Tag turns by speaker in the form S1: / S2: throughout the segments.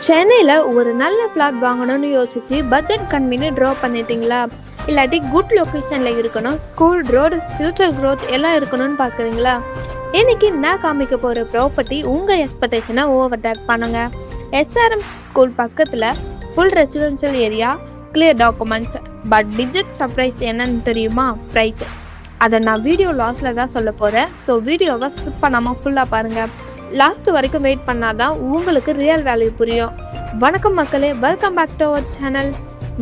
S1: சென்னையில் ஒரு நல்ல பிளாட் வாங்கணும்னு யோசிச்சு பட்ஜெட் கம்மின்னு ட்ரா பண்ணிட்டீங்களா? இல்லாட்டி குட் லொக்கேஷனில் இருக்கணும், ஸ்கூல், ரோடு, ஃபியூச்சர் க்ரோத் எல்லாம் இருக்கணும்னு பார்க்குறீங்களா? இன்னைக்கு நான் காமிக்க போகிற ப்ராப்பர்ட்டி உங்கள் எக்ஸ்பெக்டேஷனை ஓவர் டேக் பண்ணுங்க. எஸ்ஆர்எம் ஸ்கூல் பக்கத்தில் full residential area, clear documents. But budget surprise என்னன்னு தெரியுமா? ப்ரைஸ். அதை நான் வீடியோ லாஸ்ட்டில் தான் சொல்ல போகிறேன். ஸோ வீடியோவை ஸ்கிப் பண்ணாமல் ஃபுல்லாக பாருங்கள். லாஸ்ட் வரைக்கும் வெயிட் பண்ணாதான் உங்களுக்கு ரியல் வேல்யூ புரியும். வணக்கம் மக்களே, welcome back to our channel.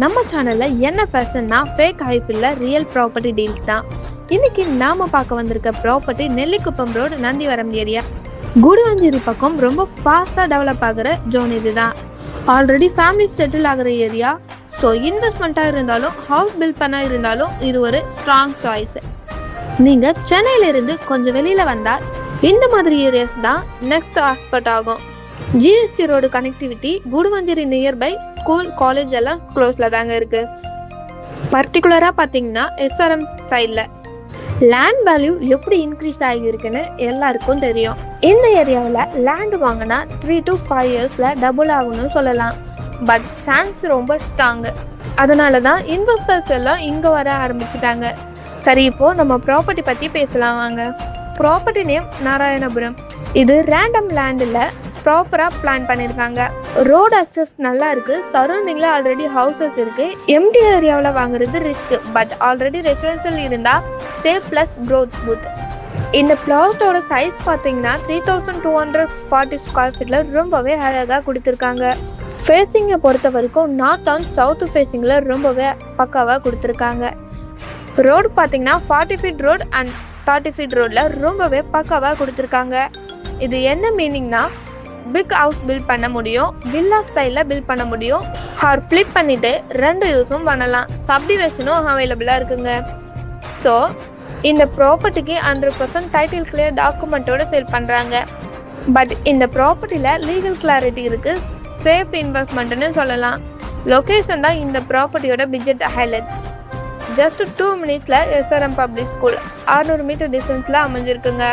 S1: நம்ம சேனலில் என்ன ஃபேஷன்னா ஃபேக் ஹைப் இல்லை, ரியல் ப்ராப்பர்ட்டி டீல்ஸ் தான். இன்னைக்கு நாம பார்க்க வந்திருக்க property Nellikuppam road, Nandivaram area, Guduvanchery பக்கம் ரொம்ப ஃபாஸ்ட்டாக டெவலப் ஆகிற ஜோன். இதுதான் ஆல்ரெடி ஃபேமிலி செட்டில் ஆகிற ஏரியா. ஸோ இன்வெஸ்ட்மெண்ட்டாக இருந்தாலும் ஹவுஸ் பில்ட் பண்ண இருந்தாலும் இது ஒரு ஸ்ட்ராங் சாய்ஸ். நீங்கள் சென்னையிலிருந்து கொஞ்சம் வெளியில் வந்தால் இந்த மாதிரி ஏரியாஸ் தான் நெக்ஸ்ட் ஆஸ்பெக்ட் ஆகும். GST road connectivity, Guduvancheri nearby school, college எல்லாம் க்ளோஸில் தாங்க இருக்குது. பர்டிகுலராக பார்த்தீங்கன்னா எஸ்ஆர்எம் சைடில் லேண்ட் வேல்யூ எப்படி இன்க்ரீஸ் ஆகியிருக்குன்னு எல்லாருக்கும் தெரியும். இந்த ஏரியாவில் லேண்ட் வாங்கினா 3 to 5 இயர்ஸில் டபுள் ஆகணும்னு சொல்லலாம். பட் சான்ஸ் ரொம்ப ஸ்ட்ராங்கு. அதனால தான் இன்வெஸ்டர்ஸ் எல்லாம் இங்கே வர ஆரம்பிச்சிட்டாங்க. சரி, இப்போது நம்ம ப்ராப்பர்ட்டி பற்றி பேசலாம் வாங்க. Property name Narayanapuram. இது ரேண்டம் லேண்டில் ப்ராப்பராக பிளான் பண்ணியிருக்காங்க. ரோடு அக்சஸ் நல்லா இருக்குது. சரௌண்டிங்கில் ஆல்ரெடி ஹவுசஸ் இருக்குது. எம்டி ஏரியாவில் வாங்குறது ரிஸ்க். பட் ஆல்ரெடி ரெசிடென்ஷியல் இருந்தால் சேஃப் ப்ளஸ் க்ரோத் பூத். இந்த பிளாட்டோட சைஸ் பார்த்தீங்கன்னா 3240 ஸ்கொயர் ஃபீட்டில் ரொம்பவே அழகாக கொடுத்துருக்காங்க. ஃபேஸிங்கை பொறுத்த வரைக்கும் நார்த் அண்ட் சவுத் ஃபேஸிங்கில் ரொம்பவே பக்காவாக கொடுத்துருக்காங்க. ரோடு பார்த்தீங்கன்னா 40 ஃபீட் ரோடு அண்ட் 30 ஃபீட் ரோடில் ரொம்பவே பக்காவாக கொடுத்துருக்காங்க. இது என்ன மீனிங்னா, பிக் ஹவுஸ் பில்ட் பண்ண முடியும், வில்லா ஸ்டைலில் பில்ட் பண்ண முடியும், ஆர் ஃப்ளிப் பண்ணிவிட்டு 2 யூஸும் பண்ணலாம். சப்டிவிஷனும் அவைலபிளாக இருக்குங்க. ஸோ இந்த ப்ராப்பர்ட்டிக்கு 100% டைட்டில் கிளியர் டாக்குமெண்ட்டோடு சேல் பண்ணுறாங்க. பட் இந்த ப்ராப்பர்ட்டியில் லீகல் கிளாரிட்டி இருக்குது, சேஃப் இன்வெஸ்ட்மெண்ட்டுன்னு சொல்லலாம். லொக்கேஷன் தான் இந்த ப்ராப்பர்ட்டியோட பட்ஜெட் ஹைலைட். ஜஸ்ட் 2 மினிட்ஸில் எஸ்ஆர்எம் பப்ளிக் ஸ்கூல் 600 மீட்டர் டிஸ்டன்ஸில் அமைஞ்சிருக்குங்க.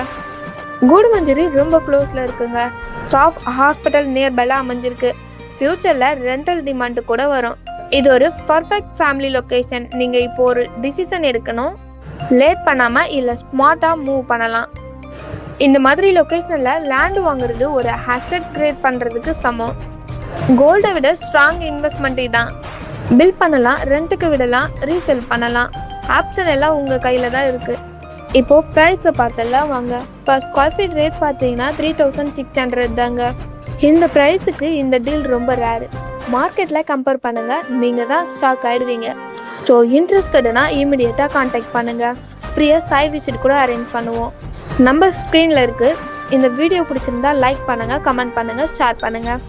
S1: குடுவாஞ்சேரி ரொம்ப க்ளோஸில் இருக்குங்க. ஸ்டாஃப் ஹாஸ்பிட்டல் நியர்பைல அமைஞ்சிருக்கு. ஃப்யூச்சரில் ரெண்டல் டிமாண்டு கூட வரும். இது ஒரு பர்ஃபெக்ட் ஃபேமிலி லொக்கேஷன். நீங்கள் இப்போ ஒரு டிசிஷன் எடுக்கணும், லேட் பண்ணாமல் இல்லை ஸ்மார்ட்டாக மூவ் பண்ணலாம். இந்த மாதிரி லொக்கேஷனில் லேண்டு வாங்குறது ஒரு அசெட் கிரியேட் பண்ணுறதுக்கு சமம். கோல்டை விட ஸ்ட்ராங் இன்வெஸ்ட்மெண்ட் தான். பில் பண்ணலாம், ரெண்ட்டுக்கு விடலாம், ரீசேல் பண்ணலாம். ஆப்ஷன் எல்லாம் உங்கள் கையில் தான் இருக்குது. இப்போது ப்ரைஸை பார்த்தெல்லாம் வாங்க. இப்போ ஸ்கொயர் ஃபீட் ரேட் பார்த்தீங்கன்னா 3600 தாங்க. இந்த ப்ரைஸுக்கு இந்த டீல் ரொம்ப ரேரு. மார்க்கெட்டில் கம்பேர் பண்ணுங்கள், நீங்கள் தான் ஸ்டாக் ஆகிடுவீங்க. ஸோ இன்ட்ரெஸ்டடுனா இமீடியட்டாக கான்டாக்ட் பண்ணுங்கள். ஃப்ரீயாக சைட் விசிட் கூட அரேஞ்ச் பண்ணுவோம். நம்பர் ஸ்க்ரீனில் இருக்குது. இந்த வீடியோ பிடிச்சிருந்தா லைக் பண்ணுங்கள், கமெண்ட் பண்ணுங்கள், ஷேர் பண்ணுங்கள்.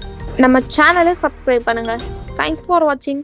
S1: நம்ம சேனலை சப்ஸ்கிரைப் பண்ணுங்கள். தேங்க்ஸ் ஃபார் வாட்சிங்.